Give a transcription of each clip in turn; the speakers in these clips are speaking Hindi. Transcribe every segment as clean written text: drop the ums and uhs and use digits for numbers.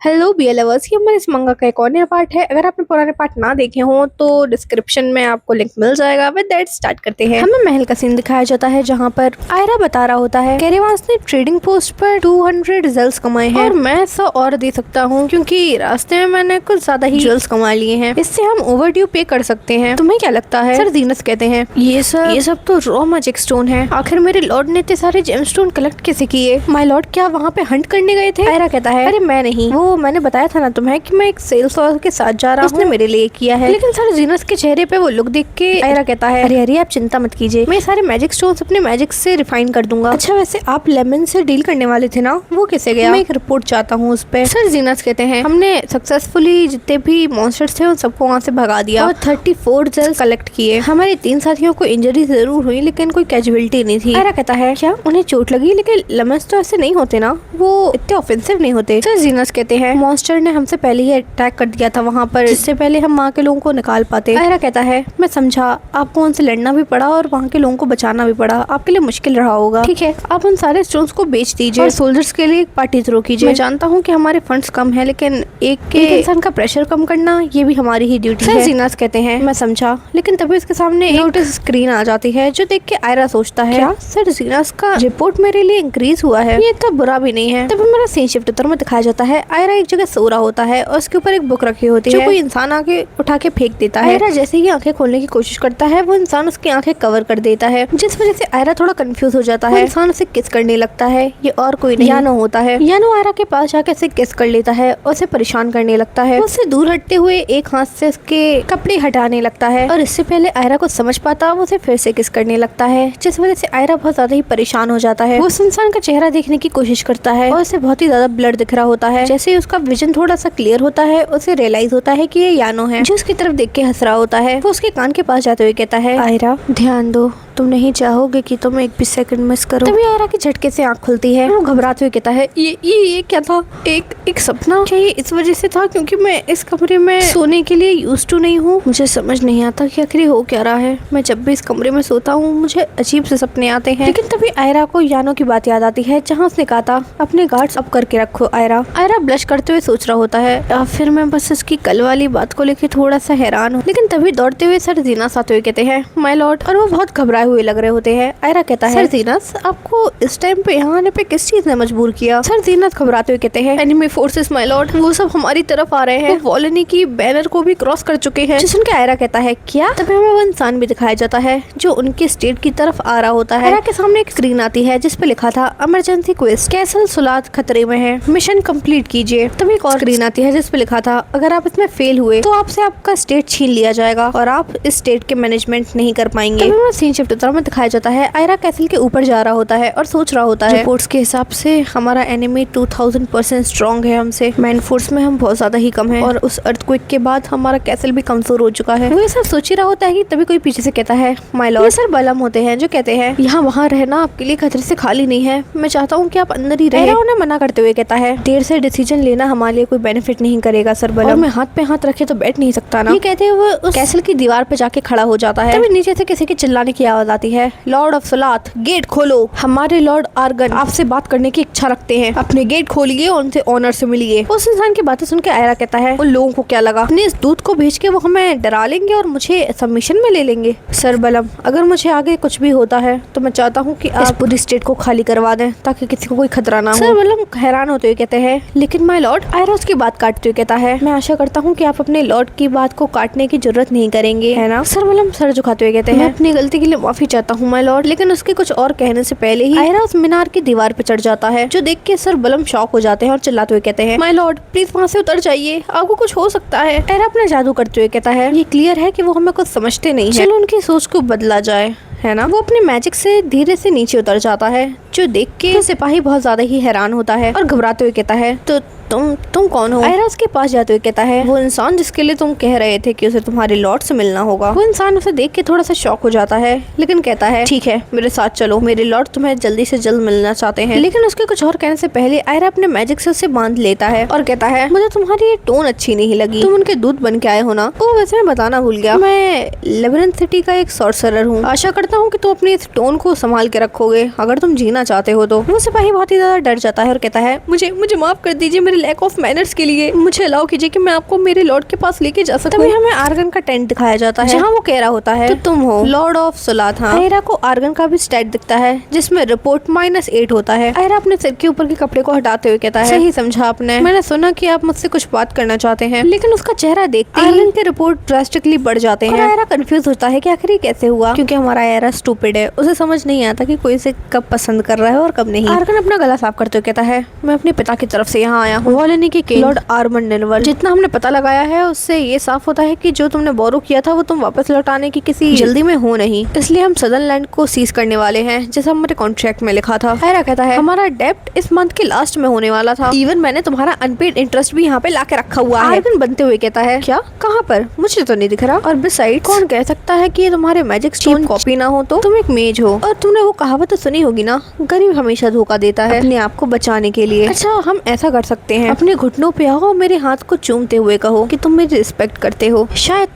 हेलो बी लवर्स, ये हमारे इस मंगा का एक और नया पार्ट है। अगर आपने पुराने पार्ट ना देखे हों तो डिस्क्रिप्शन में आपको लिंक मिल जाएगा। विद दैट स्टार्ट करते हैं। हमें महल का सीन दिखाया जाता है जहाँ पर आयरा बता रहा होता है कैरेवांस ने ट्रेडिंग पोस्ट पर 200 रिजल्ट्स कमाए हैं और मैं 100 और दे सकता हूँ क्योंकि रास्ते में मैंने कुछ ज्यादा ही रिजल्ट्स कमा लिए हैं। इससे हम ओवरड्यू पे कर सकते हैं। तुम्हें क्या लगता है? सर जीनस कहते हैं ये सब तो रॉ मैजिक स्टोन है। आखिर मेरे लॉर्ड ने इतने सारे जेम स्टोन कलेक्ट कैसे किए? माय लॉर्ड क्या वहाँ पे हंट करने गए थे? आयरा कहता है अरे मैं नहीं, वो मैंने बताया था ना तुम्हें कि मैं एक सेल्स के साथ जा रहा हूँ, उसने मेरे लिए किया है। लेकिन सर जीनस के चेहरे पे वो लुक देख के आयरा कहता है अरे अरे आप चिंता मत कीजिए, मैं सारे मैजिक स्टोन्स अपने मैजिक से रिफाइन कर दूंगा। अच्छा वैसे आप लेमन से डील करने वाले थे ना, वो कैसे गया? मैं एक रिपोर्ट चाहता हूँ उस पे। सर जीनस कहते हैं हमने सक्सेसफुली जितने भी मॉन्स्टर्स थे उन सबको वहाँ से भगा दिया और 34 जेल्स कलेक्ट किए। हमारे 3 साथियों को इंजरी जरूर हुई लेकिन कोई कैजुअलिटी नहीं थी। आयरा कहता है क्या उन्हें चोट लगी? लेकिन लेमन्स तो ऐसे नहीं होते ना, वो इतने ऑफेंसिव नहीं होते। सर जीनस कहते हैं मॉन्स्टर ने हमसे पहले ही अटैक कर दिया था वहाँ पर, जिससे पहले हम वहाँ के लोगों को निकाल पाते। आयरा कहता है मैं समझा, आपको उनसे लड़ना भी पड़ा और वहाँ के लोगों को बचाना भी पड़ा, आपके लिए मुश्किल रहा होगा। ठीक है आप उन सारे स्टोन्स को बेच दीजिए और सोल्जर्स के लिए एक पार्टी थ्रो कीजिए। मैं जानता हूँ कि हमारे फंड्स कम है लेकिन एक इंसान का प्रेशर कम करना ये भी हमारी ही ड्यूटी है। जीनस कहते हैं मैं समझा, लेकिन तभी उसके सामने नोटिस स्क्रीन आ जाती है जो देख के आयरा सोचता है क्या सर जीनस का रिपोर्ट मेरे लिए इंक्रीज हुआ है? ये इतना बुरा भी नहीं है। तभी मेरा सीन शिफ्ट उत्तर में दिखाया जाता है आयरा एक जगह सो रहा होता है और उसके ऊपर एक बुक रखी होती है जो कोई इंसान आके उठा के फेंक देता है। आयरा जैसे ही आंखें खोलने की कोशिश करता है वो इंसान उसकी आंखें कवर कर देता है, जिस वजह से आयरा थोड़ा कंफ्यूज हो जाता है। इंसान उसे किस करने लगता है, ये और कोई नहीं यानो होता है। यानो आयरा के पास जाके उसे किस कर लेता है और उसे परेशान करने लगता है। उससे दूर हटते हुए एक हाथ से उसके कपड़े हटाने लगता है और इससे पहले आयरा को समझ पाता वो उसे फिर से किस करने लगता है, जिस वजह से आयरा बहुत ज्यादा ही परेशान हो जाता है। वो उस इंसान का चेहरा देखने की कोशिश करता है और उसे बहुत ही ज्यादा ब्लर दिख रहा होता है। जैसे ही उसका विजन थोड़ा सा क्लियर होता है उसे रियलाइज होता है कि ये यानो है जो उसकी तरफ देख के हंस रहा होता है। वो उसके कान के पास जाते हुए कहता है आयरा ध्यान दो, तुम नहीं चाहोगे कि तुम एक भी सेकंड मिस करो। तभी आयरा की झटके से आंख खुलती है। वो घबराते हुए कहता है ये क्या था? एक सपना? क्या ये इस वजह से था क्योंकि मैं इस कमरे में सोने के लिए यूज्ड टू नहीं हूँ? मुझे समझ नहीं आता कि आखिर हो क्या रहा है। मैं जब भी इस कमरे में सोता हूँ मुझे अजीब से सपने आते हैं। लेकिन तभी आयरा को यानो की बात याद आती है जहाँ उसने कहा था अपने गार्ड्स अप करके रखो। आयरा ब्लश करते हुए सोच रहा होता है या फिर मैं बस उसकी कल वाली बात को लेकर थोड़ा सा हैरान हूँ। लेकिन तभी दौड़ते हुए सर जीनस आते हुए कहते हैं माय लॉर्ड, और वो बहुत घबराए हुए लग रहे होते हैं। आयरा कहता है सर जीनस आपको इस टाइम पे यहाँ आने पे किस चीज ने मजबूर किया? सर जीनस घबराते हुए कहते हैं एनिमी फोर्सेस माय लॉर्ड, वो सब हमारी तरफ आ रहे हैं, वो वॉलोनी की बैनर को भी क्रॉस कर चुके हैं। जिस सुनकर आयरा कहता है क्या? तभी हमें वो इंसान भी दिखाया जाता है जो उनके स्टेट की तरफ आ रहा होता है। आयरा के सामने एक स्क्रीन आती है जिसपे लिखा था इमरजेंसी क्वेस्ट, कैसल सुलात खतरे में है, मिशन कंप्लीट कीजिए। तभी एक और स्क्रीन आती है जिसपे लिखा था अगर आप इसमें फेल हुए तो आपसे आपका स्टेट छीन लिया जाएगा और आप इस स्टेट के मैनेजमेंट नहीं कर पाएंगे। तभी हमें सीन शिफ्ट उत्तर में दिखाया जाता है आयरा कैसल के ऊपर जा रहा होता है और सोच रहा होता है रिपोर्ट्स के हिसाब से हमारा एनिमी 2000% स्ट्रॉन्ग है हमसे, मैन फोर्स में हम बहुत ज्यादा ही कम है और उस अर्थक्वेक के बाद हमारा कैसल भी कमजोर हो चुका है। वो ये सब सोच ही रहा होता है कि तभी कोई पीछे से कहता है माय लॉर्ड, ये सर बलम होते हैं जो कहते हैं यहाँ वहाँ रहना आपके लिए खतरे से खाली नहीं है, मैं चाहता हूँ कि आप अंदर ही रहे। उन्हें मना करते हुए कहता है देर से डिसीजन लेना हमारे लिए कोई बेनिफिट नहीं करेगा सर बलम, और मैं हाथ पे हाथ रखे तो बैठ नहीं सकता ना। ये कहते हुए वो उस कैसल की दीवार पे जाके खड़ा हो जाता है। तभी नीचे से किसी के चिल्लाने की आवाज आती है लॉर्ड ऑफ सलात गेट खोलो, हमारे लॉर्ड आर्गन आपसे बात करने की इच्छा रखते हैं, अपने गेट खोलिए और उनसे ऑनर से मिलिए। उस इंसान की बातें सुनकर आयरा कहता है उन लोगों को क्या लगा अपने इस दूध को भेज के वो हमें डरा लेंगे और मुझे सबमिशन में ले लेंगे? सर बलम अगर मुझे आगे कुछ भी होता है तो मैं चाहता हूँ कि आप पूरी स्टेट को खाली करवा दें ताकि किसी को कोई खतरा ना हो। सर बलम हैरान होते हुए कहते हैं लेकिन माय लॉर्ड। आयरा उसकी बात काटते हुए कहता है मैं आशा करता हूँ कि आप अपने लॉर्ड की बात को काटने की जरूरत नहीं करेंगे, है ना? सर बलम सर झुकाते हुए कहते हैं मैं अपनी गलती के लिए माफी चाहता हूँ माय लॉर्ड। लेकिन उसके कुछ और कहने से पहले ही आयरा उस मीनार की दीवार पे चढ़ जाता है जो देख के सर बलम शॉक हो जाते हैं और चिल्लाते हुए कहते हैं माय लॉर्ड प्लीज वहाँ से उतर जाइए, आपको कुछ हो सकता है। आयरा अपना जादू करते हुए कहता है ये क्लियर है कि वो हमें कुछ समझते नहीं है, चलो उनकी सोच को बदला जाए, है ना? वो अपने मैजिक से धीरे से नीचे उतर जाता है जो देख के सिपाही बहुत ज्यादा ही हैरान होता है और घबराते हुए कहता है तो तुम कौन हो? आयरा उसके पास जाते हुए कहता है वो इंसान जिसके लिए तुम कह रहे थे कि उसे तुम्हारे लॉर्ड से मिलना होगा। वो इंसान उसे देख के थोड़ा सा शॉक हो जाता है लेकिन कहता है ठीक है मेरे साथ चलो, मेरे लॉर्ड तुम्हें जल्दी से जल्द मिलना चाहते हैं। लेकिन उसके कुछ और कहने से पहले आयरा अपने मैजिक से उसे बांध लेता है और कहता है मुझे तुम्हारी ये टोन अच्छी नहीं लगी, तुम उनके दूध बन के आए हो ना? वो वैसे मैं बताना भूल गया, मैं लेबिरिंथ सिटी का एक सॉर्सरर हूँ, आशा करता हूँ कि तुम अपनी इस टोन को संभाल के रखोगे अगर तुम जीना चाहते हो तो। वो सिपाही बहुत ही ज्यादा डर जाता है और कहता है मुझे माफ कर दीजिए, मेरे लैक ऑफ मैनर्स के लिए मुझे अलाउ कीजिए कि मैं आपको मेरे लॉर्ड के पास लेके जा सकता हूँ। तभी हमें आर्गन का टेंट दिखाया जाता है जहाँ वो कह रहा होता है तो तुम हो लॉर्ड ऑफ सुलाथ। आयरा को आर्गन का भी स्टैट दिखता है जिसमें रिपोर्ट -8 होता है। आयरा अपने सिर के ऊपर के कपड़े को हटाते हुए कहता है सही समझा आपने, मैंने सुना कि आप मुझसे कुछ बात करना चाहते हैं। लेकिन उसका चेहरा देखते ही आर्गन के रिपोर्ट ड्रास्टिकली बढ़ जाते हैं। आयरा कंफ्यूज होता है कि आखिर ये कैसे हुआ, क्योंकि हमारा आयरा स्टूपिड है, उसे समझ नहीं आता कि कोई इसे कब पसंद कर रहा है और कब नहीं। आर्गन अपना गला साफ करते हुए कहता है मैं अपने पिता की तरफ से यहाँ आया हूँ, वॉलेनी के किंग लॉर्ड आर्मन निनवल। जितना हमने पता लगाया है उससे ये साफ होता है कि जो तुमने बोरो किया था वो तुम वापस लौटाने की किसी जल्दी में हो नहीं, इसलिए हम सदरलैंड को सीज करने वाले हैं जैसा हमारे कॉन्ट्रैक्ट में लिखा था। आयरा कहता है हमारा डेप्ट इस मंथ के लास्ट में होने वाला था, इवन मैंने तुम्हारा अनपेड इंटरेस्ट भी यहाँ पे लाके रखा हुआ है। आर्गन बनते हुए कहता है क्या, कहाँ पर, मुझे तो नहीं दिख रहा। और बिसाइड कौन कह सकता है कि ये तुम्हारे मैजिक स्टोन कॉपी ना हो, तो तुम एक मेज हो और तुमने वो कहावत तो सुनी होगी ना, गरीब हमेशा धोखा देता है अपने आप को बचाने के लिए। अच्छा हम ऐसा कर सकते हैं, अपने घुटनों पे आओ और मेरे हाथ को चूमते हुए कहो कि तुम मेरी रिस्पेक्ट करते हो, शायद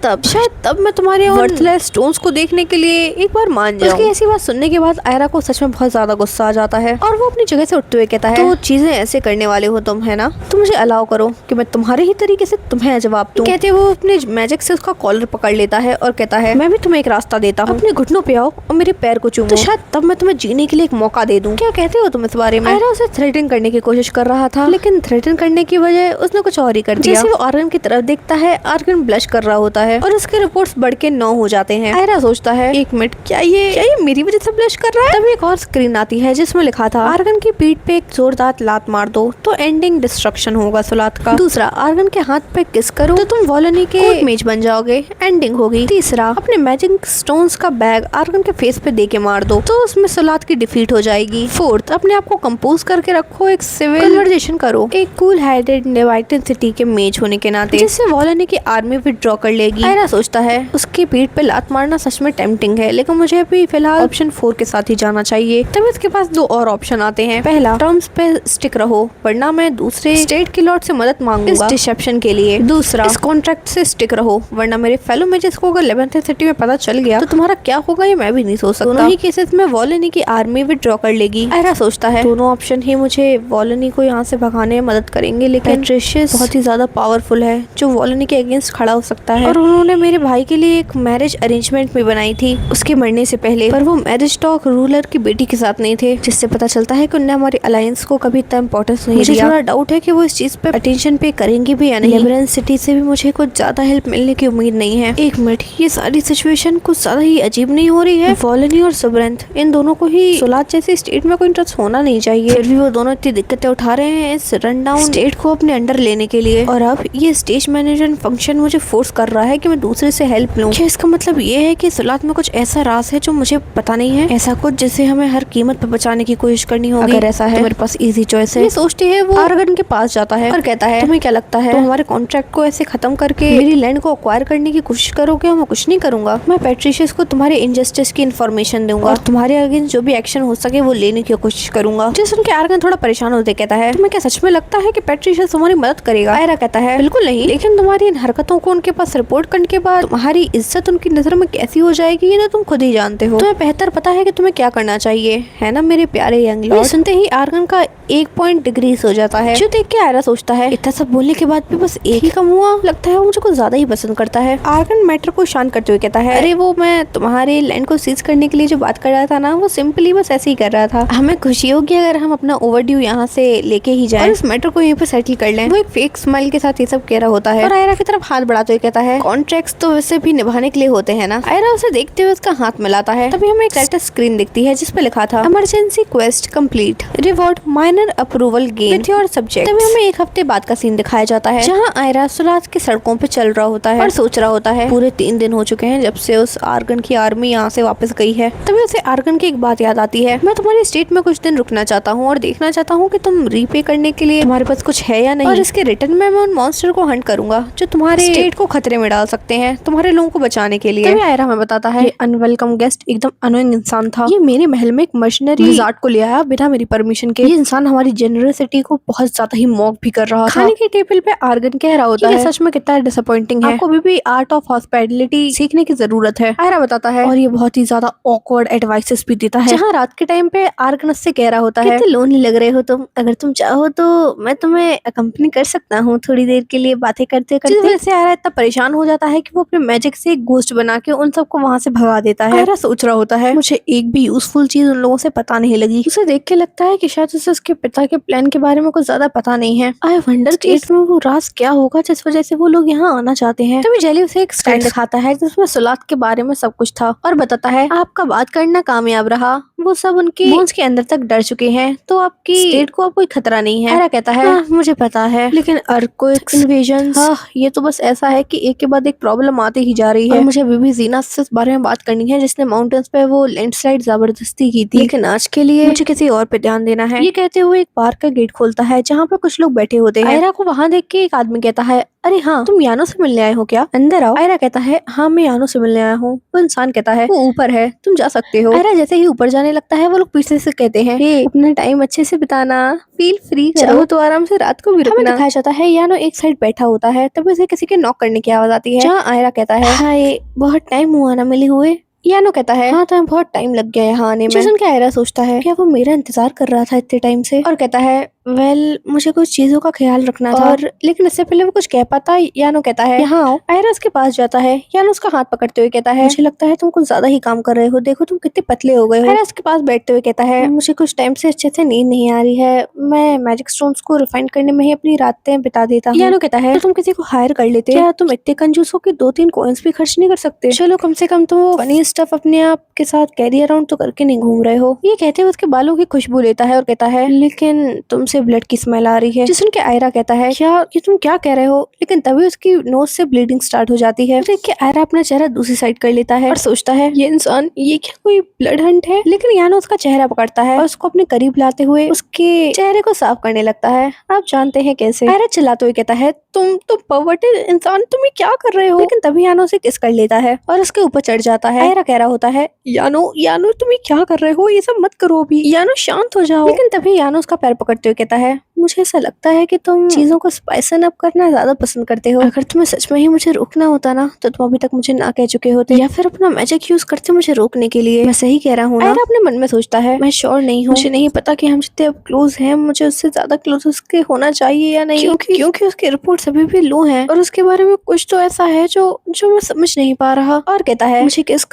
तब मैं तुम्हारे वर्थलेस स्टोन्स को देखने के लिए एक बार मान जाऊं। उसकी ऐसी बात सुनने के बाद आयरा को सच में बहुत ज्यादा गुस्सा आ जाता है और वो अपनी जगह से उठते हुए कहता है तो चीजें ऐसे करने वाले हो तुम, है ना, तो मुझे अलाउ करो कि मैं तुम्हारे ही तरीके से तुम्हें जवाब दूं। कहते वो अपने मैजिक से उसका कॉलर पकड़ लेता है और कहता है मैं भी तुम्हें एक रास्ता देता हूँ, अपने घुटनों पे आओ और मेरे पैर को चूमो, तो शायद तब मैं तुम्हें जीने के लिए एक मौका दे दूं। क्या कहते हो तुम इस बारे में? आयरा उसे थ्रेटन करने की कोशिश कर रहा था, लेकिन थ्रेटन करने की बजाय उसने कुछ और ही कर दिया। जैसे वो आर्गन की तरफ देखता है आर्गन ब्लश कर रहा होता है और उसके रिपोर्ट्स बढ़ के 9 हो जाते हैं। आयरा सोचता है एक मिनट, क्या ये मेरी वजह से ब्लश कर रहा है? तभी एक और स्क्रीन आती है जिसमें लिखा था आर्गन की पीठ पे एक जोरदार लात मार दो तो एंडिंग डिस्ट्रक्शन होगा सुलात का। दूसरा, आर्गन के हाथ पे किस करो तो तुम वॉलेनी के मेज बन जाओगे, एंडिंग होगी। तीसरा, अपने मैजिक स्टोन्स का बैग आर्गन के फेस पे दे के मार दो तो उसमें सुलात की डिफीट हो जाएगी। फोर्थ, अपने आप को कंपोज करके रखो, एक सिविल कन्वर्सेशन करो एक कूल हाइडेड नेवाइटन सिटी के मेज होने के नाते, जिससे वॉलेनी की आर्मी विथड्रॉ कर लेगी। आयरा सोचता है उसकी पीठ पे लात मारना सच में टेम्पटिंग है, लेकिन मुझे अभी फिलहाल ऑप्शन 4 के साथ ही जाना चाहिए। तभी उसके पास 2 और ऑप्शन आते हैं। पहला, टर्म्स पे स्टिक रहो वरना मैं दूसरे स्टेट के लॉर्ड से मदद मांगूंगा इस डिसेप्शन के लिए। दूसरा, इस कॉन्ट्रैक्ट से स्टिक रहो वरना मेरे फेलो मेजेस को अगर 11th सिटी में पता चल गया तो तुम्हारा क्या होगा ये मैं भी नहीं सोच सकता। दोनों ही केसेस में वॉलेनी की आर्मी विथड्रॉ कर लेगी। आयरा सोचता है दोनों ऑप्शन ही मुझे वॉलेनी को यहाँ से भगाने में मदद करेंगे, लेकिन पेट्रिशियस बहुत ही ज्यादा पावरफुल है जो वॉलेनी के अगेंस्ट खड़ा हो सकता है और उन्होंने मेरे भाई के लिए एक मैरिज अरेंजमेंट भी बनाई थी उसके मरने से पहले, पर वो मैरिज टॉक रूलर की बेटी के साथ नहीं थे, जिससे पता चलता है कि उन्होंने हमारी अलायंस को कभी इतना इंपॉर्टेंस नहीं दिया। थोड़ा डाउट है कि वो इस चीज पे अटेंशन पे करेंगे भी या नहीं। लेबरन सिटी से भी मुझे कुछ ज्यादा हेल्प मिलने की उम्मीद नहीं है। एक मिनट, ये सारी सिचुएशन कुछ ज्यादा ही अजीब नहीं हो रही है? वॉलेनी और सुब्रेंथ इन दोनों को ही सुलात जैसे स्टेट में कोई इंटरेस्ट होना नहीं चाहिए, फिर भी वो दोनों इतनी दिक्कतें उठा रहे हैं इस रन डाउन स्टेट को अपने अंडर लेने के लिए। और अब ये स्टेज मैनेजमेंट फंक्शन मुझे फोर्स कर रहा है कि मैं दूसरे से हेल्प लूं। क्या इसका मतलब ये है कि सुलात में कुछ ऐसा राज है जो मुझे पता नहीं है, ऐसा कुछ जिसे हमें हर कीमत पर बचाने की कोशिश करनी होगी? अगर ऐसा है तो मेरे पास इजी चॉइस है। ये सोचते है वो आर्गन के पास जाता है और कहता है तुम्हें क्या लगता है तो हमारे कॉन्ट्रैक्ट को ऐसे खत्म करके मेरी लैंड को अक्वायर करने की कोशिश करोगे? मैं कुछ नहीं करूंगा, मैं पेट्रिशियस को तुम्हारे इनजस्टिस की इन्फॉर्मेशन दूंगा और तुम्हारे अगेंस्ट जो भी एक्शन हो सके वो लेने की कोशिश करूंगा। जिस सुन के आर्गन थोड़ा परेशान होते कहता है तुम्हें क्या सच में लगता है कि पेट्रिशियस तुम्हारी मदद करेगा? आयरा कहता है बिल्कुल नहीं, लेकिन तुम्हारी इन हरकतों को उनके पास रिपोर्ट करने के बाद तुम्हारी इज्जत उनकी नजर में कैसी हो जाएगी ये तो तुम खुद ही जानते हो। तुम्हें बेहतर पता है कि तुम्हें क्या करना चाहिए, है ना मेरे प्यारे यंग लॉर्ड? सुनते ही आर्गन का 1 पॉइंट डिक्रीज हो जाता है, जो देख के आयरा सोचता है इतना सब बोलने के बाद भी बस एक ही कम हुआ, लगता है वो मुझे कुछ ज्यादा ही पसंद करता है। आर्गन मैटर को शांत करते हुए कहता है अरे वो मैं तुम्हारे लैंड को सीज करने के लिए जो बात कर रहा था ना वो सिंपली बस ऐसे ही कर रहा था। हमें खुशी होगी अगर हम अपना ओवरड्यू यहाँ से लेके ही जाएं और इस मैटर को यहीं पे सेटल कर लें। वो एक फेक स्माइल के साथ ये सब कह रहा होता है और आयरा की तरफ हाथ बढ़ाते हुए कहता है कॉन्ट्रैक्ट्स तो वैसे भी निभाने के लिए होते हैं ना। आयरा उसे देखते हुए उसका हाथ मिलाता है, तभी हमें एक स्टेटस स्क्रीन दिखती है जिसपे लिखा था emergency quest complete, reward minor approval gain with your subject. तभी हमें 1 हफ्ते बाद का सीन दिखाया जाता है जहाँ आयरा सुलात की सड़कों पे चल रहा होता है और सोच रहा होता है पूरे 3 दिन हो चुके हैं जब से उस आर्गन की आर्मी यहाँ से वापस गई है। तभी उसे आर्गन की एक बात याद आती है, मैं तुम्हारी स्टेट में कुछ दिन रुकना चाहता हूँ और देखना चाहता हूँ कि तुम रीपे करने के लिए तुम्हारे पास कुछ है या नहीं, और इसके रिटर्न में मैं उन मॉन्स्टर को हंट करूंगा जो तुम्हारे स्टेट को खतरे में डाल सकते हैं तुम्हारे लोगों को बचाने के लिए। तभी आयरा हमें बताता है अनवेलकम गेस्ट एकदम अनोइंग इंसान था, ये मेरे महल में एक मर्शनरी विजार्ड को ले आया बिना मेरी परमिशन के। ये इंसान हमारी जेनरसिटी को बहुत ज्यादा ही मॉक भी कर रहा था। खाने के टेबल पे आर्गन कह रहा होता है सच में कितना डिसअपॉइंटिंग है, आपको अभी भी आर्ट ऑफ हॉस्पिटैलिटी सीखने की जरूरत है। आयरा बताता है और ये बहुत ही ज्यादा ऑकवर्ड एडवाइसेस भी देता है, जहाँ रात के टाइम पे आर्गन से कह रहा होता है कितने लोनली लग रहे हो तुम, अगर तुम चाहो तो मैं मैं तुम्हें अकम्पनी कर सकता हूँ थोड़ी देर के लिए बातें करते करते। जिस वजह से आयरा इतना परेशान हो जाता है कि वो अपने मैजिक से एक घोस्ट बना के उन सबको वहाँ से भगा देता है। आयरा सोच रहा होता है मुझे एक भी यूजफुल चीज उन लोगों से पता नहीं लगी। उसे देख के लगता है कि शायद उसे उसके पिता के प्लान के बारे में कुछ ज्यादा पता नहीं है। आई वंडर स्टेट में वो राज क्या होगा जिस वजह से वो लोग यहाँ आना चाहते हैं। तभी जेली उसे एक स्टैंड दिखाता है जिसमें सुलात के बारे में सब कुछ था और बताता है आपका बात करना कामयाब रहा, वो सब उनकी बोन्स के अंदर तक डर चुके हैं, तो आपकी स्टेट को अब कोई खतरा नहीं है। आयरा कहता है मुझे पता है, लेकिन अर्थक्वेक्स, इन्वेजन्स, ये तो बस ऐसा है कि एक के बाद एक प्रॉब्लम आती ही जा रही है। और मुझे अभी भी जीना से इस बारे में बात करनी है जिसने माउंटेन्स पे वो लैंडस्लाइड जबरदस्ती की थी, लेकिन आज के लिए मुझे किसी और पे ध्यान देना है। ये कहते हुए एक पार्क का गेट खोलता है जहाँ पर कुछ लोग बैठे होते हैं। आयरा को वहाँ देख के एक आदमी कहता है अरे हाँ, तुम यानो से मिलने आए हो क्या? अंदर आओ। आयरा कहता है हाँ मैं यानो से मिलने आया हूँ। वो इंसान कहता है वो ऊपर है, तुम जा सकते हो। आयरा जैसे ही ऊपर जाने लगता है वो लोग पीछे से कहते हैं अपना टाइम अच्छे से बिताना, फील फ्री, चाहो तो आराम से रात को भी रुकना। दिखाया जाता है यानो एक साइड बैठा होता है, तब उसे किसी के नॉक करने की आवाज आती है जहाँ आयरा कहता है हाय बहुत टाइम हुआ ना मिले हुए। यानो कहता है हाँ तुम्हें बहुत टाइम लग गया यहाँ आने में। सुन के आयरा सोचता है क्या वो मेरा इंतजार कर रहा था इतने टाइम से, और कहता है वेल मुझे कुछ चीजों का ख्याल रखना था, और लेकिन इससे पहले वो कुछ कह पाता यानो कहता है यहाँ आओ। आयरा उसके पास जाता है। यानो उसका हाथ पकड़ते हुए कहता है मुझे लगता है तुम कुछ ज्यादा ही काम कर रहे हो, देखो तुम कितने पतले हो गए हो। आयरा उसके पास बैठते हुए कहता है मुझे कुछ टाइम से अच्छे से नींद नहीं आ रही है, मैं मैजिक स्टोन्स को रिफाइन करने में ही अपनी रातें बिता देता हूँ। यानो कहता है तो तुम किसी को हायर कर लेते, क्या तुम इतने कंजूस हो कि 2-3 कॉइन्स भी खर्च नहीं कर सकते? चलो कम से कम तुम फनी स्टफ अपने आप के साथ कैरी अराउंड तो करके नहीं घूम रहे हो। ये कहते हुए उसके बालों की खुशबू लेता है और कहता है लेकिन तुमसे ब्लड की स्मेल आ रही है। जिस सुन के आयरा कहता है क्या ये तुम क्या कह रहे हो, लेकिन तभी उसकी नोज से ब्लीडिंग स्टार्ट हो जाती है। देख के आयरा अपना चेहरा दूसरी साइड कर लेता है और सोचता है ये इंसान ये क्या कोई ब्लड हंट है। लेकिन यानो उसका चेहरा पकड़ता है और उसको अपने करीब लाते हुए उसके चेहरे को साफ करने लगता है। आप जानते हैं कैसे? आयरा चिल्लाते हुए कहता है तुम परवर्टेड इंसान, तुम ये क्या कर रहे हो? लेकिन तभी यानो उसे किस कर लेता है और उसके ऊपर चढ़ जाता है। आयरा कह रहा होता है यानो तुम ये क्या कर रहे हो, ये सब मत करो अभी, यानो शांत हो जाओ। लेकिन तभी यानो उसका पैर पकड़ते हुए कहता है मुझे ऐसा लगता है कि तुम चीजों को स्पाइसन अप करना ज्यादा पसंद करते हो। अगर तुम्हें सच में ही मुझे रोकना होता ना तो तुम अभी तक मुझे ना कह चुके होते, या फिर अपना मैजिक यूज करते मुझे रोकने के लिए। मैं सही कह रहा हूँ ना? आयरा अपने मन में सोचता है मैं श्योर नहीं हूँ, मुझे नहीं पता कि हम जितने अब क्लोज हैं मुझे उससे ज्यादा क्लोज उसके होना चाहिए या नहीं, क्योंकि उसकी रिपोर्ट अभी भी लो है और उसके बारे में कुछ तो ऐसा है जो मैं समझ नहीं पा रहा। और कहता है मुझे किस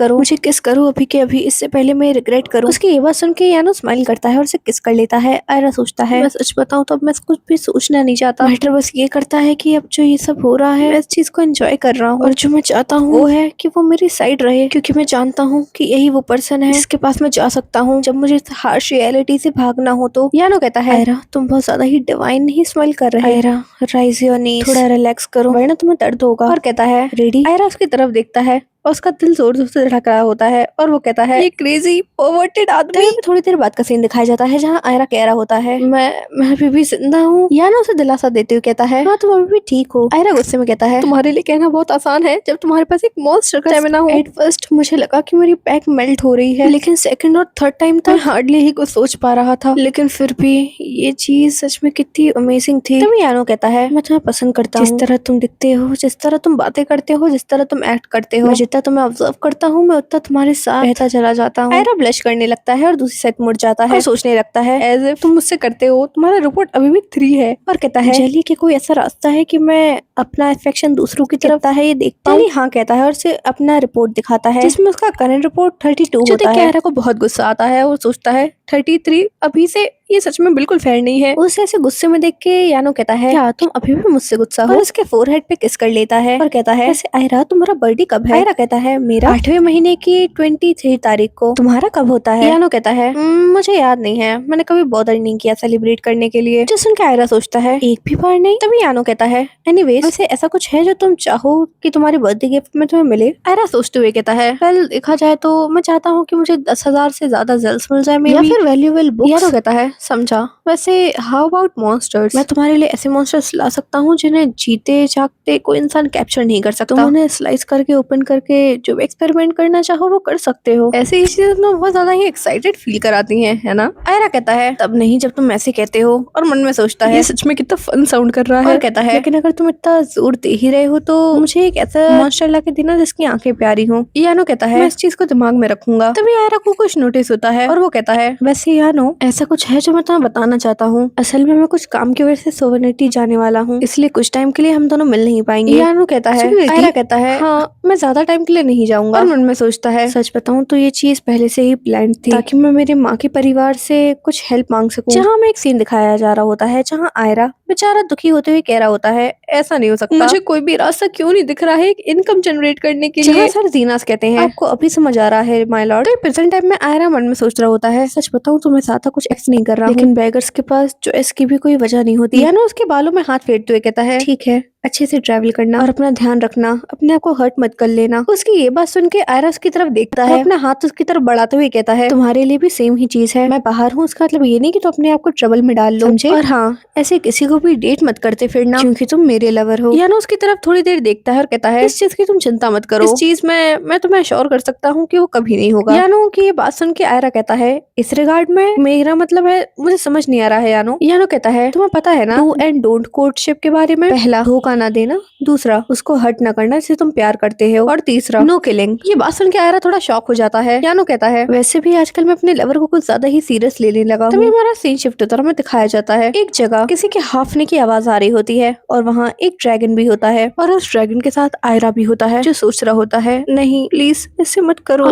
करूँ अभी के अभी, इससे पहले मैं रिग्रेट करूँ। उसकी ये बात सुन के यानो स्माइल करता है और उसे किस कर लेता है। आयरा सोचता है मैं सच बताऊँ तो अब मैं कुछ भी सोचना नहीं चाहता, बेटर बस ये करता है कि अब जो ये सब हो रहा है मैं इस चीज को एंजॉय कर रहा हूँ, और जो मैं चाहता हूँ वो है कि वो मेरी साइड रहे, क्योंकि मैं जानता हूँ कि यही वो पर्सन है जिसके पास मैं जा सकता हूँ जब मुझे हार्श रियलिटी से भागना हो। तो यानो कहता है आयरा तुम बहुत ज्यादा ही डिवाइन नहीं स्माइल कर रहे। आयरा राइज योर नीज, थोड़ा रिलैक्स करो वरना तुम्हें दर्द होगा। और कहता है रेडी। आयरा उसकी तरफ देखता है और उसका दिल जोर जोर से धड़क रहा होता है और वो कहता है ये क्रेजी परवर्टेड आदमी। थोड़ी देर बाद का सीन दिखाया जाता है जहाँ आयरा कह रहा होता है मैं अभी भी जिंदा हूँ। यानो उसे दिलासा देते हुए कहता है हाँ तुम अभी भी ठीक हो। आयरा गुस्से में कहता है तुम्हारे लिए कहना बहुत आसान है जब तुम्हारे पास एक मॉन्स्टर का स्टैमिना हो। एट फर्स्ट मुझे लगा कि मेरी पैक मेल्ट हो रही है, लेकिन सेकंड और थर्ड टाइम तक हार्डली ही कुछ सोच पा रहा था, लेकिन फिर भी ये चीज सच में कितनी अमेजिंग थी। तभी यानो कहता है मैं तुम्हें पसंद करता हूँ, जिस तरह तुम दिखते हो, जिस तरह तुम बातें करते हो, जिस तरह तुम एक्ट करते हो, जितना तुम्हें ऑब्जर्व करता हूँ मैं उतना तुम्हारे साथ रहता चला जाता हूँ। आयरा ब्लश करने लगता है और दूसरी साइड मुड़ जाता है और सोचने लगता है एज इफ तुम मुझसे करते हो, तुम्हारा रिपोर्ट अभी भी 3 है। और कहता है जेली के कोई ऐसा रास्ता है कि मैं अपना अफेक्शन दूसरों की तरफ है ये देखता हूँ। हाँ कहता है और उसे अपना रिपोर्ट दिखाता है जिसमें उसका करंट रिपोर्ट 32 होता है। आयरा को बहुत गुस्सा आता है और सोचता है 33 अभी से ये सच में बिल्कुल फेयर नहीं है। उसे ऐसे गुस्से में देख के यानो कहता है क्या तुम अभी भी मुझसे गुस्सा हो? और उसके फोरहेड पे किस कर लेता है और कहता है ऐसे आयरा तुम्हारा बर्थडे कब है? आयरा कहता है मेरा 8वें महीने की 23 तारीख को। तुम्हारा कब होता है? यानो कहता है मुझे याद नहीं है, मैंने कभी बॉदर नहीं किया सेलिब्रेट करने के लिए। जो सुन के आयरा सोचता है एक भी बार नहीं। तभी यानो कहता है एनीवेज वैसे ऐसा कुछ है जो तुम चाहो कि तुम्हारे बर्थडे गिफ्ट में तुम्हें मिले? आयरा सोचते हुए कहता है वेल देखा जाए तो मैं चाहता हूँ कि मुझे 10,000 से ज्यादा जेल्स मिल जाए या फिर वैल्यूएबल बुक्स। यानो कहता है समझा, वैसे हाउ अबाउट मॉन्स्टर्स? मैं तुम्हारे लिए ऐसे मॉन्स्टर्स ला सकता हूँ जिन्हें जीते जागते कोई इंसान कैप्चर नहीं कर सकता। तुम उन्हें स्लाइस करके ओपन करके जो एक्सपेरिमेंट करना चाहो वो कर सकते हो। ऐसे ही चीजें तुम्हें बहुत ज्यादा ही एक्साइटेड फील कराती है ना? आयरा कहता है तब नहीं जब तुम ऐसे कहते हो, और मन में सोचता है ये सच में कितना फन साउंड कर रहा है। और कहता है लेकिन अगर तुम इतना जोर दे ही रहे हो तो मुझे एक ऐसा मॉन्स्टर ला के देना जिसकी आंखें प्यारी हो। यानो कहता है मैं इस चीज को दिमाग में रखूंगा। तभी आयरा को कुछ नोटिस होता है और वो कहता है वैसे यानो ऐसा कुछ है जो जो मैं तुम्हें बताना चाहता हूँ, असल में मैं कुछ काम की वजह से सोवेनिटी जाने वाला हूँ, इसलिए कुछ टाइम के लिए हम दोनों मिल नहीं पाएंगे। यानो कहता है, आयरा कहता है हाँ मैं ज्यादा टाइम के लिए नहीं जाऊंगा। और मन में सोचता है सच बताऊं तो ये चीज पहले से ही प्लान थी, ताकि मैं मेरे माँ के परिवार से कुछ हेल्प मांग सकूं। जहाँ में एक सीन दिखाया जा रहा होता है जहाँ आयरा बेचारा दुखी होते हुए कह रहा होता है, ऐसा नहीं हो सकता, मुझे कोई भी रास्ता क्यों नहीं दिख रहा है इनकम जनरेट करने के लिए। सर जीनास कहते हैं आपको अभी समझ आ रहा है माय लॉर्ड। तो प्रेजेंट टाइम में आयरा मन में सोच रहा होता है, सच बताऊं तो मैं ज्यादा कुछ एक्स नहीं कर रहा, लेकिन बेगर्स के पास चॉइस की भी कोई वजह नहीं होती। या ना उसके बालों में हाथ फेरते हुए कहता है, ठीक है अच्छे से ट्रैवल करना और अपना ध्यान रखना, अपने आप को हर्ट मत कर लेना। उसकी ये बात सुन के आयरा उसकी तरफ देखता है, अपना हाथ उसकी तरफ बढ़ाते हुए कहता है, तुम्हारे लिए भी सेम ही चीज है, मैं बाहर हूँ उसका मतलब ये नहीं कि तुम अपने आप को ट्रबल में डाल लो, समझे? और हाँ ऐसे किसी को भी डेट मत करते फिरना, क्योंकि तुम मेरे लवर हो। या ना उसकी तरफ थोड़ी देर देखता है और कहता है, इस चीज की तुम चिंता मत करो, इस चीज में मैं तुम्हें श्योर कर सकता हूँ कि वो कभी नहीं होगा। यानो की ये बात सुन के आयरा कहता है, इस रिगार्ड में मेरा मतलब है मुझे समझ नहीं आ रहा है। यानो कहता है, तुम्हें पता है ना डू एंड डोंट कोर्टशिप के बारे में, पहला धोखा ना देना, दूसरा उसको हर्ट ना करना जिसे तुम प्यार करते हो, और तीसरा नो किलिंग। ये बात सुन के आयरा थोड़ा शॉक हो जाता है। यानो कहता है, वैसे भी आजकल मैं अपने लवर को कुछ ज्यादा ही सीरियस लेने लगा हूँ। तभी हमारा सीन शिफ्ट होता है, हमें दिखाया जाता है एक जगह किसी के हाफने की आवाज आ रही होती है और वहाँ एक ड्रैगन भी होता है और उस ड्रैगन के साथ आयरा भी होता है, जो सोच रहा होता है नहीं प्लीज इससे मत करो,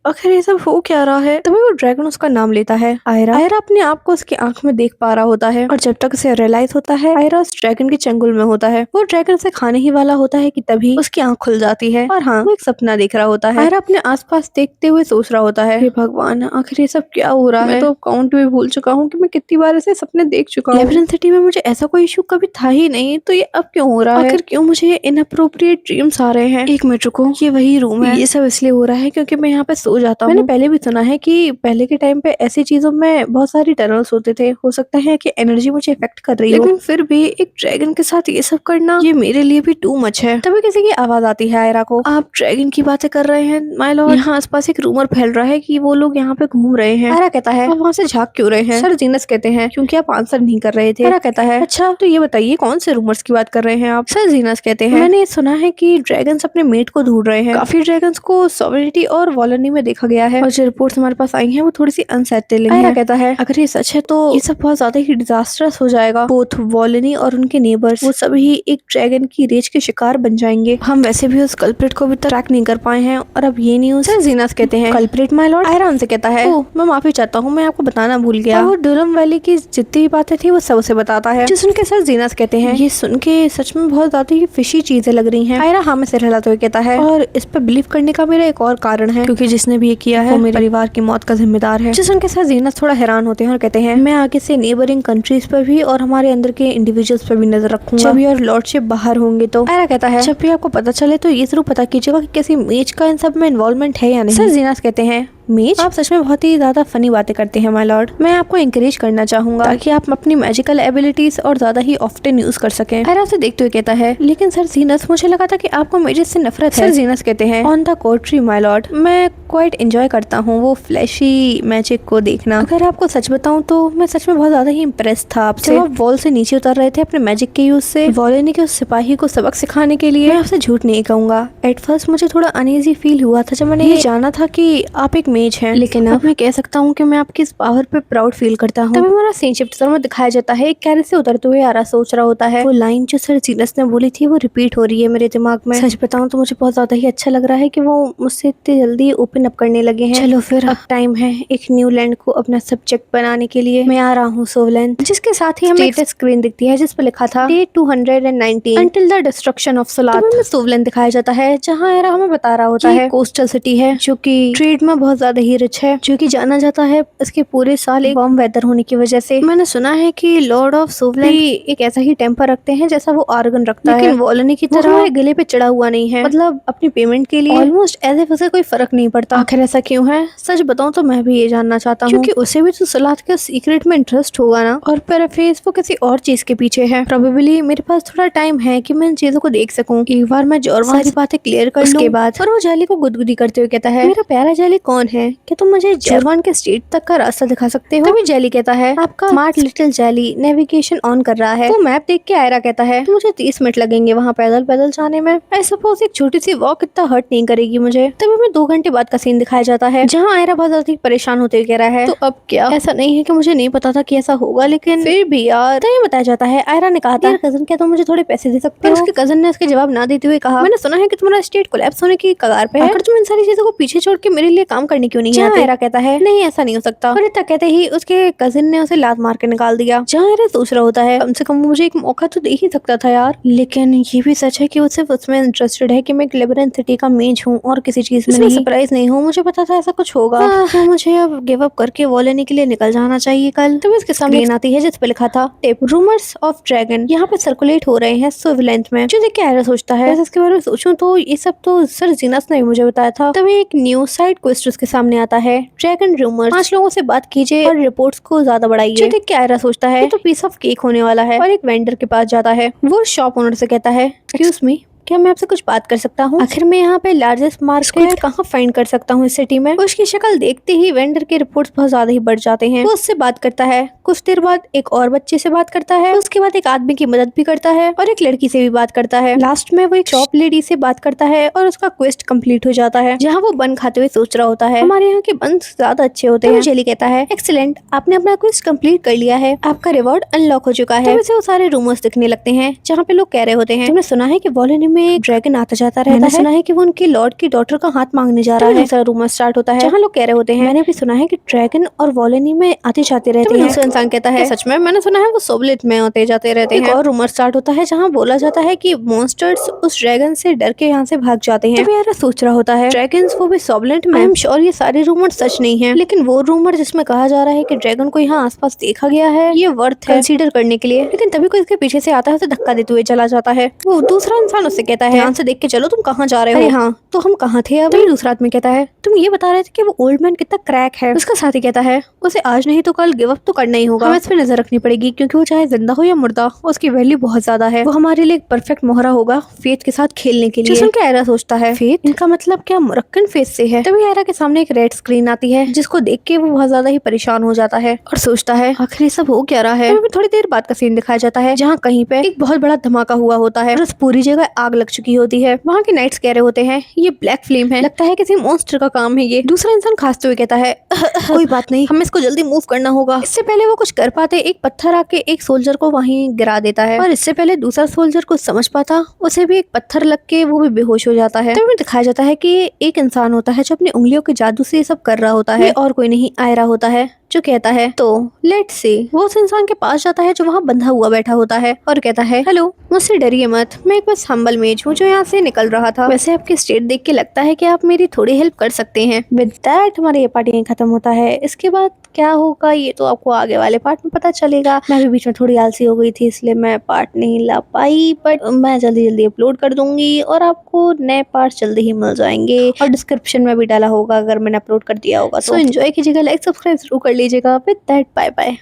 आखिर ये सब हो क्या रहा है। तभी वो ड्रैगन उसका नाम लेता है आयरा। आयरा अपने आप को उसकी आंख में देख पा रहा होता है और जब तक उसे रियलाइज होता है आयरा उस ड्रैगन के चंगुल में होता है। वो ड्रैगन से खाने ही वाला होता है कि तभी उसकी आंख खुल जाती है और हाँ वो एक सपना देख रहा होता है। आयरा अपने आसपास देखते हुए सोच रहा होता है, हे भगवान आखिर ये सब क्या हो रहा है, मैं तो काउंट भी भूल चुका हूँ कि मैं कितनी बार ऐसे सपने देख चुका हूँ। लेब्रिंथ सिटी में मुझे ऐसा कोई इशू कभी था ही नहीं, तो ये अब क्यों हो रहा है, आखिर क्यों मुझे इनअप्रोप्रिएट ड्रीम्स आ रहे हैं। एक मिनट रुको, ये वही रूम है, ये सब इसलिए हो रहा है क्योंकि मैं यहाँ पे सो जाता हूँ। मैंने पहले भी सुना है कि पहले के टाइम पे ऐसी चीजों में बहुत सारी टनल्स होते थे, हो सकता है कि एनर्जी मुझे इफेक्ट कर रही हो, लेकिन फिर भी एक ड्रैगन के साथ ये सब करना ये मेरे लिए भी टू मच है। तभी किसी की आवाज आती है आयरा को, आप ड्रैगन की बातें कर रहे हैं माय लॉर्ड, यहाँ आसपास एक रूमर फैल रहा है कि वो लोग यहाँ पे घूम रहे हैं। आयरा कहता है, आप वहाँ से झाँक क्यों रहे हैं? सर जीनस कहते हैं, क्योंकि आप आंसर नहीं कर रहे थे। आयरा कहता है, अच्छा तो ये बताइए कौन से रूमर्स की बात कर रहे हैं आप? सर जीनस कहते हैं, मैंने सुना है कि ड्रैगन्स अपने मेट को ढूंढ रहे हैं, काफी ड्रैगन्स को सोवेनिटी और वॉलोनी में देखा गया है और जो रिपोर्ट्स हमारे पास आई हैं वो थोड़ी सी अनसेटलिंग है। आयरा कहता है, अगर ये सच है तो ये सब बहुत ज्यादा ही डिजास्टरस हो जाएगा, बोथ वॉलोनी और उनके नेबर्स वो सभी एक ड्रैगन की रेज के शिकार बन जाएंगे। हम वैसे भी उस कल्प्रिट को भी ट्रैक नहीं कर पाए हैं और अब ये न्यूज। सर जीनस कहते हैं, कल्प्रिट माय लॉर्ड? आयरा उनसे कहता है, ओह मैं माफी चाहता हूँ, मैं आपको बताना भूल गया। वो डुलम वैली की जितनी भी बातें थी वो सब उसे बताता है, जो सुन के सर जीनस कहते हैं, ये सुन के सच में बहुत ज्यादा ही फिशी चीजें लग रही हैं। आयरा हाँ में सिर हिलाते हुए कहता है, और इस पर बिलीव करने का मेरा एक और कारण है, क्योंकि जिसने भी ये किया है वो मेरे परिवार की मौत का जिम्मेदार है। जो सुन के सर जीनस थोड़ा हैरान होते हैं और कहते हैं, मैं आगे से नेबरिंग कंट्रीज पर भी और हमारे अंदर के इंडिविजुअल्स पर भी नजर रखूंगा जब योर लॉर्डशिप बाहर होंगे तो। आयरा कहता है, जब भी आपको पता चले तो ये जरूर पता कीजिएगा कि किसी मेज का इन सब में इन्वॉल्वमेंट है या नहीं। सर जीनस कहते हैं, मेज? आप सच में बहुत ही ज्यादा फनी बातें करते हैं माय लॉर्ड, मैं आपको इंकरेज करना चाहूंगा ताकि आप अपनी मैजिकल एबिलिटीज और ज्यादा ही ऑफ्टन यूज कर सकें। आयरा से देखते हुए कहता है, लेकिन सर जीनस मुझे लगा था कि आपको मेजेस से नफरत है। सर जीनस कहते हैं, ऑन द कोर्ट्री माय लॉर्ड, मैं क्वाइट एंजॉय करता हूँ वो फ्लैशी मैजिक को देखना। अगर आपको सच बताऊं तो मैं सच में बहुत ज्यादा ही इम्प्रेस था आपसे। जब आप वॉल से नीचे उतर रहे थे अपने मैजिक के यूज से वॉलोनी के उस सिपाही को सबक सिखाने के लिए, मैं आपसे झूठ नहीं कहूंगा, एट फर्स्ट मुझे थोड़ा अनईजी फील हुआ था जब मैंने ये जाना था कि आप एक मेज हैं, लेकिन अब मैं कह सकता हूँ कि मैं आपकी इस पावर पे प्राउड फील करता हूँ। तभी हमारा सीन शिफ्ट में दिखाया जाता है, एक कैरेट से उतरते हुए आयरा सोच रहा होता है, वो लाइन जो सर जीनस ने बोली थी वो रिपीट हो रही है मेरे दिमाग में। सच बताऊं तो मुझे बहुत ज्यादा ही अच्छा लग रहा है कि वो मुझसे इतनी जल्दी ओपन अप करने लगे हैं। चलो फिर अब टाइम है एक न्यू लैंड को अपना सब्जेक्ट बनाने के लिए। मैं आ रहा हूँ सोवलैंड, जिसके साथ ही हमें एक स्क्रीन दिखती है जिस पर लिखा था day 219 until the destruction of सोलाथ। तो सोवलैंड दिखाया जाता है जहाँ आयरा हमें बता रहा होता है कोस्टल सिटी है जो कि ट्रेड में बहुत ज्यादा ही रिच है, जो कि जाना जाता है इसके पूरे साल एक वार्म वेदर होने की वजह से। मैंने सुना है कि लॉर्ड ऑफ सोवलैंड एक ऐसा ही टेम्पर रखते हैं जैसा वो आर्गन रखता है, लेकिन वॉलोनी की तरह हमारे गले पे चढ़ा हुआ नहीं है, मतलब अपनी पेमेंट के लिए ऑलमोस्ट एज इफ उसे कोई फर्क नहीं पड़ता। आखिर ऐसा क्यों है? सच बताऊं तो मैं भी ये जानना चाहता हूँ, क्योंकि उसे भी तो सोलाथ के सीक्रेट में इंटरेस्ट होगा ना, और पैराफ्रेज वो किसी और चीज के पीछे है। प्रोबेबली मेरे पास थोड़ा टाइम है कि मैं इन चीजों को देख सकूं, एक बार मैं जोरवान सारी बातें क्लियर कर लूं। उसके बाद और वो जाली को गुदगुदी करते हुए कहता है, मेरा प्यारा जाली कौन है? हैं कि तुम मुझे जर्वन के स्ट्रीट तक का रास्ता दिखा सकते हो। तभी जेली कहता है आपका smart little jelly navigation on कर रहा है। वो मैप देख के आयरा कहता है तो मुझे 30 मिनट लगेंगे वहाँ पैदल पैदल जाने में। आई सपोज एक छोटी सी वॉक इतना हर्ट नहीं करेगी मुझे। तभी हमें 2 घंटे बाद का सीन दिखाया जाता है जहाँ आयरा बहुत ज्यादा परेशान होते हुए कह रहा है तो अब क्या। ऐसा नहीं है कि मुझे नहीं पता था कि ऐसा होगा, लेकिन फिर भी यार। तो ये बताया जाता है आयरा ने कहा था कजन क्या तुम मुझे थोड़े पैसे दे सकते हो। उसके कजन ने उसके जवाब ना देते हुए कहा मैंने सुना है कि तुम्हारा स्टेट कोलैप्स होने की कगार पे है, अगर तुम इन सारी चीजों को पीछे छोड़ के मेरे लिए काम करने क्यों नहीं आते। आयरा कहता है नहीं ऐसा नहीं हो सकता, और इतना कहते ही उसके कजिन ने उसे लात मार के निकाल दिया। जहाँ आयरा सोच रहा होता है कम से कम मुझे एक मौका तो दे ही सकता था यार। लेकिन ये भी सच है कि वो सिर्फ उसमें इंटरेस्टेड है कि मैं ग्लिबरन सिटी का मेज हूँ और किसी चीज में नहीं। सरप्राइज नहीं हूँ, मुझे पता था ऐसा कुछ होगा। तो मुझे अब गिव अप करके वो लेने के लिए निकल जाना चाहिए कल। तब इसके सामने आती है जिस पे लिखा था टेप रूमर्स ऑफ ड्रैगन यहाँ पे सर्कुलेट हो रहे हैं वेवलेंथ में। जो देख के आयरा सोचता है वैसे इसके बारे में सोचूं तो ये सब तो सर जीनस ने मुझे बताया था। तभी एक न्यू साइड क्वेस्ट उसके सामने आता है ड्रैगन रूमर्स 5 लोगों से बात कीजिए और रिपोर्ट्स को ज्यादा बढ़ाइए। जो देख के आयरा सोचता है तो पीस ऑफ केक होने वाला है और एक वेंडर के पास जाता है। वो शॉप ओनर से कहता है एक्सक्यूज मी क्या मैं आपसे कुछ बात कर सकता हूँ। आखिर मैं यहाँ पे लार्जेस्ट मार्केट कहाँ फाइंड कर सकता हूँ इस सिटी में। उसकी शक्ल देखते ही वेंडर के रिपोर्ट्स बहुत ज्यादा ही बढ़ जाते हैं। वो उससे बात करता है, कुछ देर बाद एक और बच्चे से बात करता है, उसके बाद एक आदमी की मदद भी करता है और एक लड़की से भी बात करता है। लास्ट में वो एक शॉप लेडी से बात करता है और उसका क्वेस्ट कंप्लीट हो जाता है जहाँ वो बन खाते हुए सोच रहा होता है हमारे यहाँ के बन ज्यादा अच्छे होते हैं। जेली कहता है एक्सीलेंट आपने अपना क्वेस्ट कंप्लीट कर लिया है, आपका रिवॉर्ड अनलॉक हो चुका है। वो सारे रूमर्स दिखने लगते हैं जहाँ पे लोग कह रहे होते हैं तुमने सुना है कि वॉलेनी में एक ड्रैगन आता जाता रहता है। सुना है कि वो उनके लॉर्ड की डॉटर का हाथ मांगने जा रहा है। दूसरा रूमर स्टार्ट होता है जहाँ लोग कह रहे होते हैं मैंने भी सुना है कि ड्रैगन और वॉलेनी में आते जाते रहते हैं। दूसरा इंसान कहता है सच में मैंने सुना है वो सोबलेट में आते जाते रहते हैं। एक और रूमर स्टार्ट होता है जहाँ बोला जाता है कि मॉन्स्टर्स उस ड्रैगन से डर के यहाँ से भाग जाते हैं। तभी यार सोच रहा होता है ड्रैगन्स वो भी सोबलेट में। आई एम श्योर ये सारे रूमर सच नहीं है, लेकिन वो रूमर जिसमें कहा जा रहा है कि ड्रैगन को यहाँ आसपास देखा गया है ये वर्थ है कंसीडर करने के लिए। लेकिन तभी कोई इसके पीछे से आता है उसे धक्का देते हुए चला जाता है। वो दूसरा इंसान उससे कहता है ध्यान से देख के चलो तुम कहाँ जा रहे हो। अरे हाँ तो हम कहाँ थे अब। दूसरा आदमी कहता है तुम ये बता रहे थे कि वो ओल्ड मैन कितना क्रैक है। उसका साथी कहता है उसे आज नहीं तो कल गिव अप तो करना ही होगा, हमें इस पे नजर रखनी पड़ेगी क्योंकि वो चाहे जिंदा हो या मुर्दा उसकी वैल्यू बहुत ज्यादा है। वो हमारे लिए एक परफेक्ट मोहरा होगा फेथ के साथ खेलने के लिए। सुन के आयरा सोचता है फेथ इनका मतलब क्या मुरक्कन फेथ से है। तभी आयरा के सामने एक रेड स्क्रीन आती है जिसको देख के वो बहुत ज्यादा ही परेशान हो जाता है और सोचता है आखिर ये सब हो क्या रहा है। थोड़ी देर बाद का सीन दिखाया जाता है जहाँ कहीं पे एक बहुत बड़ा धमाका हुआ होता है और उस पूरी जगह आग लग चुकी होती है। वहाँ के नाइट्स कह रहे होते हैं ये ब्लैक फ्लेम है, लगता है किसी मॉन्स्टर का काम है ये। दूसरा इंसान खांसते हुए कहता है कोई बात नहीं हमें इसको जल्दी मूव करना होगा। इससे पहले वो कुछ कर पाते एक पत्थर आके एक सोल्जर को वहीं गिरा देता है और इससे पहले दूसरा सोल्जर कुछ समझ पाता उसे भी एक पत्थर लग के वो भी बेहोश हो जाता है। तभी दिखाया जाता है कि एक इंसान होता है जो अपनी उंगलियों के जादू से ये सब कर रहा होता है और कोई नहीं आयरा होता है जो कहता है तो लेट्स सी। वो उस इंसान के पास जाता है जो वहाँ बंधा हुआ बैठा होता है और कहता है हेलो मुझसे डरिए मत, मैं एक बस हम्बल मेज हूँ जो यहाँ से निकल रहा था। वैसे आपकी स्टेट देख के लगता है कि आप मेरी थोड़ी हेल्प कर सकते हैं। विद दैट हमारी ये पार्टी खत्म होता है। इसके बाद क्या होगा ये तो आपको आगे वाले पार्ट में पता चलेगा। मैं भी बीच में थोड़ी आलसी हो गई थी इसलिए मैं पार्ट नहीं ला पाई, बट मैं जल्दी जल्दी अपलोड कर दूंगी और आपको नए पार्ट जल्दी ही मिल जाएंगे और डिस्क्रिप्शन में भी डाला होगा अगर मैंने अपलोड कर दिया होगा। तो एंजॉय कीजिएगा, लाइक सब्सक्राइब जरूर कर लीजिएगा। With that bye bye.